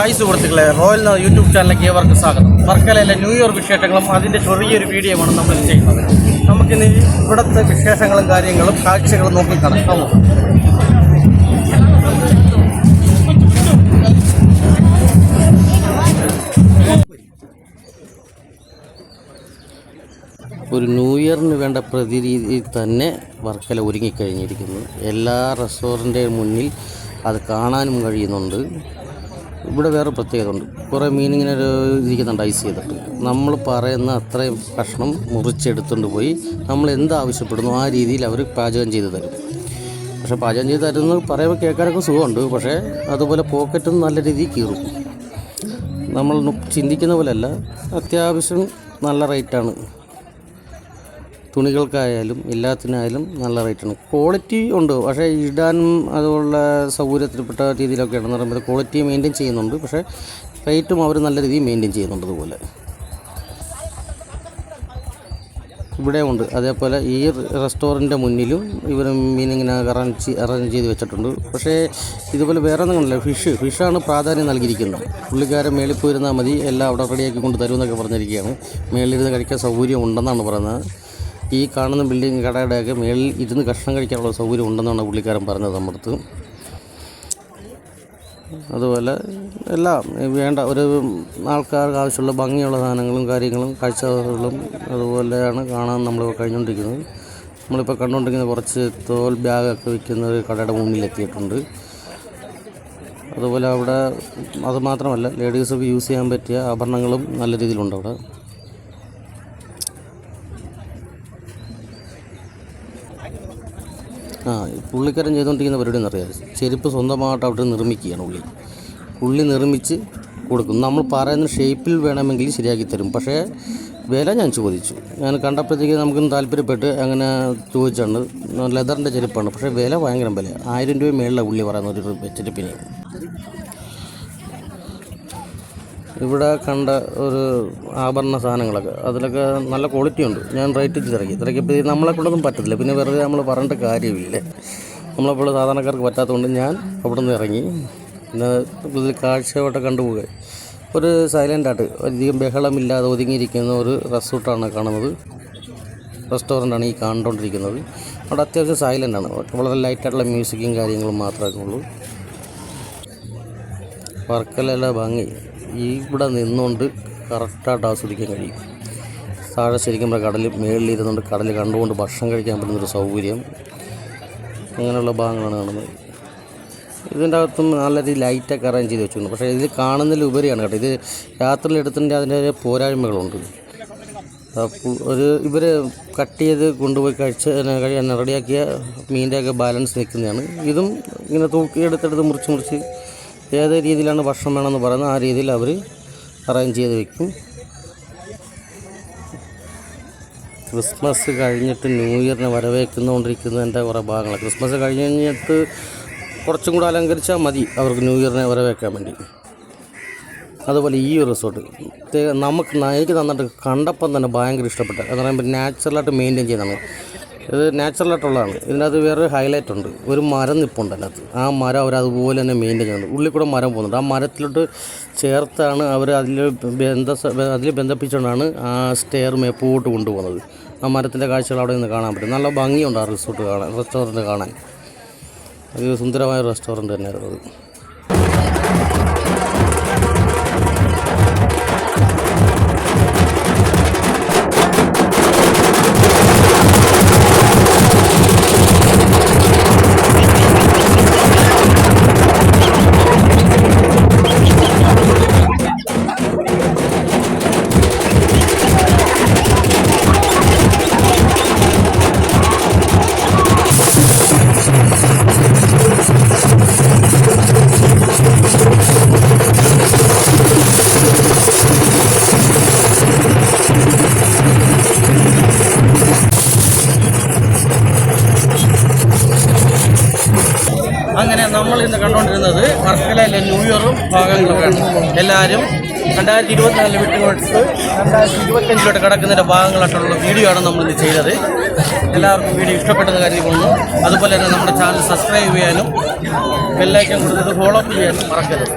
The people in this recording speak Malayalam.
ഹായ് സുഹൃത്തുക്കളെ, റോയൽ യൂട്യൂബ് ചാനലിലേക്ക് ഏവർക്കും സ്വാഗതം. വർക്കലയിലെ ന്യൂ ഇയർ വിശേഷങ്ങളും അതിൻ്റെ ചെറിയൊരു വീഡിയോയാണ് നമ്മൾ ചെയ്യുന്നത്. നമുക്കിന്ന് ഇവിടുത്തെ വിശേഷങ്ങളും കാര്യങ്ങളും കാഴ്ചകളും നോക്കി കടക്കാമോ? ഒരു ന്യൂ ഇയറിന് വേണ്ട പ്രതിരീതിയിൽ തന്നെ വർക്കല ഒരുങ്ങിക്കഴിഞ്ഞിരിക്കുന്നു. എല്ലാ റെസ്റ്റോറൻറ്റിൻ്റെ മുന്നിൽ അത് കാണാനും കഴിയുന്നുണ്ട്. ഇവിടെ വേറെ പ്രത്യേകത ഉണ്ട്. കുറേ മീനിങ്ങനെ ഇരിക്കുന്നുണ്ട് ഐസ് ചെയ്തിട്ട്. നമ്മൾ പറയുന്ന അത്രയും കഷ്ണം മുറിച്ചെടുത്തുകൊണ്ട് പോയി നമ്മൾ എന്താവശ്യപ്പെടുന്നു ആ രീതിയിൽ അവർ പാചകം ചെയ്ത് തരും. പക്ഷേ പാചകം ചെയ്ത് തരുന്നത് പറയുമ്പോൾ കേൾക്കാനൊക്കെ സുഖമുണ്ട്. പക്ഷേ അതുപോലെ പോക്കറ്റും നല്ല രീതിയിൽ കീറും. നമ്മൾ ചിന്തിക്കുന്ന പോലെയല്ല, അത്യാവശ്യം നല്ല റേറ്റാണ്. തുണികൾക്കായാലും എല്ലാത്തിനായാലും നല്ല റേറ്റാണ്. ക്വാളിറ്റി ഉണ്ട്, പക്ഷേ ഇടാനും അതുപോലുള്ള സൗകര്യത്തിൽപ്പെട്ട രീതിയിലൊക്കെയാണെന്ന് പറയുമ്പോൾ ക്വാളിറ്റി മെയിൻറ്റെയിൻ ചെയ്യുന്നുണ്ട്. പക്ഷേ റേറ്റും അവർ നല്ല രീതിയിൽ മെയിൻറ്റെയിൻ ചെയ്യുന്നുണ്ട്. അതുപോലെ ഇവിടെ ഉണ്ട്. അതേപോലെ ഈ റെസ്റ്റോറൻറ്റിൻ്റെ മുന്നിലും ഇവർ മീനിങ്ങനെ അറേഞ്ച് ചെയ്ത് വെച്ചിട്ടുണ്ട്. പക്ഷേ ഇതുപോലെ വേറെ ഒന്നും കണ്ടില്ല. ഫിഷാണ് പ്രാധാന്യം നൽകിയിരിക്കുന്നത്. പുള്ളിക്കാരൻ മേളിൽ പോയിരുന്നാൽ മതി, എല്ലാം അവിടെ റെഡിയാക്കി കൊണ്ട് തരുമെന്നൊക്കെ പറഞ്ഞിരിക്കുകയാണ്. മേളിലിരുന്ന് കഴിക്കാൻ സൗകര്യം ഉണ്ടെന്നാണ് പറയുന്നത്. ഈ കാണുന്ന ബിൽഡിംഗ് കടയുടെയൊക്കെ മേളിൽ ഇരുന്ന് കഷ്ണം കഴിക്കാനുള്ള സൗകര്യം ഉണ്ടെന്നാണ് പുള്ളിക്കാരൻ പറഞ്ഞത് നമ്മുടെ അടുത്ത്. അതുപോലെ എല്ലാം വേണ്ട ഒരു ആൾക്കാർക്ക് ആവശ്യമുള്ള ഭംഗിയുള്ള സാധനങ്ങളും കാര്യങ്ങളും കാഴ്ചകളും അതുപോലെയാണ് കാണാൻ നമ്മൾ കഴിഞ്ഞുകൊണ്ടിരിക്കുന്നത്. നമ്മളിപ്പോൾ കണ്ടുകൊണ്ടിരിക്കുന്ന കുറച്ച് തോൽ ബാഗൊക്കെ വിൽക്കുന്ന ഒരു കടയുടെ മുന്നിലെത്തിയിട്ടുണ്ട്. അതുപോലെ അവിടെ അത് മാത്രമല്ല, ലേഡീസൊക്കെ യൂസ് ചെയ്യാൻ പറ്റിയ ആഭരണങ്ങളും നല്ല രീതിയിലുണ്ട് അവിടെ. പുള്ളിക്കാരൻ ചെയ്തുകൊണ്ടിരിക്കുന്ന പരിപാടി എന്നറിയാം, ചെരുപ്പ് സ്വന്തമായിട്ട് അവിടെ നിർമ്മിക്കുകയാണ്. പുള്ളി നിർമ്മിച്ച് കൊടുക്കും. നമ്മൾ പറയുന്ന ഷേപ്പിൽ വേണമെങ്കിൽ ശരിയാക്കി തരും. പക്ഷേ വില ഞാൻ ചോദിച്ചു. ഞാൻ കണ്ടപ്പോഴത്തേക്ക് നമുക്കൊന്ന് താല്പര്യപ്പെട്ട് അങ്ങനെ ചോദിച്ചാണ്. ലെതറിൻ്റെ ചെരുപ്പാണ്, പക്ഷേ വില ഭയങ്കര വില. 1000 രൂപ മേളിലാണ് പുള്ളി പറയുന്ന ഒരു ചെരുപ്പിന്. ഇവിടെ കണ്ട ഒരു ആഭരണ സാധനങ്ങളൊക്കെ അതിലൊക്കെ നല്ല ക്വാളിറ്റി ഉണ്ട്. ഞാൻ റേറ്റ് തിരക്കിയപ്പോൾ നമ്മളെ കൊണ്ടൊന്നും പറ്റത്തില്ല. പിന്നെ വെറുതെ നമ്മൾ പറയേണ്ട കാര്യമില്ല. നമ്മളപ്പോൾ സാധാരണക്കാർക്ക് പറ്റാത്തതുകൊണ്ട് ഞാൻ അവിടെ നിന്ന് ഇറങ്ങി. പിന്നെ ഇതിൽ കാഴ്ചയോടെ കണ്ടുപോവുക. ഒരു സൈലൻ്റായിട്ട് അധികം ബഹളമില്ലാതെ ഒതുങ്ങിയിരിക്കുന്ന ഒരു റെസ്റ്റോറൻ്റാണ് കാണുന്നത്. റെസ്റ്റോറൻ്റാണ് ഈ കണ്ടുകൊണ്ടിരിക്കുന്നത്. അവിടെ അത്യാവശ്യം സൈലൻ്റാണ്. വളരെ ലൈറ്റായിട്ടുള്ള മ്യൂസിക്കും കാര്യങ്ങളും മാത്രമേ ഉള്ളൂ. വർക്കലയിലെ ഭംഗി ഇവിടെ നിന്നുകൊണ്ട് കറക്റ്റായിട്ട് ആസ്വദിക്കാൻ കഴിയും. താഴെ ശരിക്കും കടൽ മേളിലിരുന്നുകൊണ്ട് കടൽ കണ്ടുകൊണ്ട് ഭക്ഷണം കഴിക്കാൻ പറ്റുന്നൊരു സൗകര്യം, അങ്ങനെയുള്ള ഭാഗങ്ങളാണ് കാണുന്നത്. ഇതിൻ്റെ അകത്തും നല്ല രീതിയിൽ ലൈറ്റൊക്കെ അറേഞ്ച് ചെയ്ത് വെച്ചിട്ടുണ്ട്. പക്ഷേ ഇതിൽ കാണുന്നതിൽ ഉപരിയാണ് കേട്ടോ. ഇത് രാത്രിയിൽ എടുത്തിൻ്റെ അതിൻ്റെ പോരായ്മകളുണ്ട്. ഇവർ കട്ട് ചെയ്ത് കൊണ്ടുപോയി റെഡിയാക്കിയ മീൻ്റെയൊക്കെ ബാലൻസ് നിൽക്കുന്നതാണ്. ഇതും ഇങ്ങനെ തൂക്കിയെടുത്തെടുത്ത് മുറിച്ച് ഏത് രീതിയിലാണ് ഭക്ഷണം വേണമെന്ന് പറയുന്നത് ആ രീതിയിൽ അവർ അറേഞ്ച് ചെയ്ത് വയ്ക്കും. ക്രിസ്മസ് കഴിഞ്ഞിട്ട് ന്യൂ ഇയറിനെ വരവേക്കുന്നതിൻ്റെ കുറേ ഭാഗങ്ങൾ. ക്രിസ്മസ് കഴിഞ്ഞിട്ട് കുറച്ചും കൂടെ അലങ്കരിച്ചാൽ മതി അവർക്ക് ന്യൂ ഇയറിനെ വരവേക്കാൻ വേണ്ടി. അതുപോലെ ഈ ഒരു റിസോർട്ട് എനിക്ക് നന്നായിട്ട് കണ്ടപ്പം തന്നെ ഭയങ്കര ഇഷ്ടപ്പെട്ടു. എന്ന് പറയുമ്പോൾ നാച്ചുറലായിട്ട് മെയിൻറ്റെയിൻ ചെയ്യുന്നതാണ്. ഇത് നാച്ചുറലായിട്ടുള്ളതാണ്. ഇതിനകത്ത് വേറൊരു ഹൈലൈറ്റ് ഉണ്ട്. ഒരു മരം നിൽപ്പുണ്ട് അതിനകത്ത്. ആ മരം അവർ അതുപോലെ തന്നെ മെയിൻറ്റെയിൻ ചെയ്യുന്നുണ്ട്. ഉള്ളിൽ കൂടെ മരം പോകുന്നുണ്ട്. ആ മരത്തിലോട്ട് ചേർത്താണ് അവർ അതിൽ ബന്ധിപ്പിച്ചുകൊണ്ടാണ് ആ സ്റ്റെയർ മേപ്പോട്ട് കൊണ്ടുപോകുന്നത്. ആ മരത്തിൻ്റെ കാഴ്ചകൾ അവിടെ നിന്ന് കാണാൻ പറ്റും. നല്ല ഭംഗിയുണ്ട് ആ റെസ്റ്റോറൻറ്റ് കാണാൻ. ഒരു സുന്ദരമായ റെസ്റ്റോറൻറ്റ് തന്നെയായിരുന്നു അത്. അങ്ങനെ നമ്മൾ ഇന്ന് കണ്ടുകൊണ്ടിരുന്നത് വർക്കലയിലെ ന്യൂ ഇയറും ഭാഗങ്ങളൊക്കെയാണ്. എല്ലാവരും 2024 വിട്ടുകൊടുത്ത് 2025 കിടക്കുന്നതിൻ്റെ ഭാഗങ്ങളായിട്ടുള്ള വീഡിയോ ആണ് നമ്മളിന്ന് ചെയ്തത്. എല്ലാവർക്കും വീഡിയോ ഇഷ്ടപ്പെട്ടെന്ന് കരുതിക്കൊള്ളുന്നു. അതുപോലെ തന്നെ നമ്മുടെ ചാനൽ സബ്സ്ക്രൈബ് ചെയ്യാനും ബെല്ലൈക്കൺ കൊടുത്തിട്ട് ഫോളോ അപ്പ് ചെയ്യാനും മറക്കരുത്.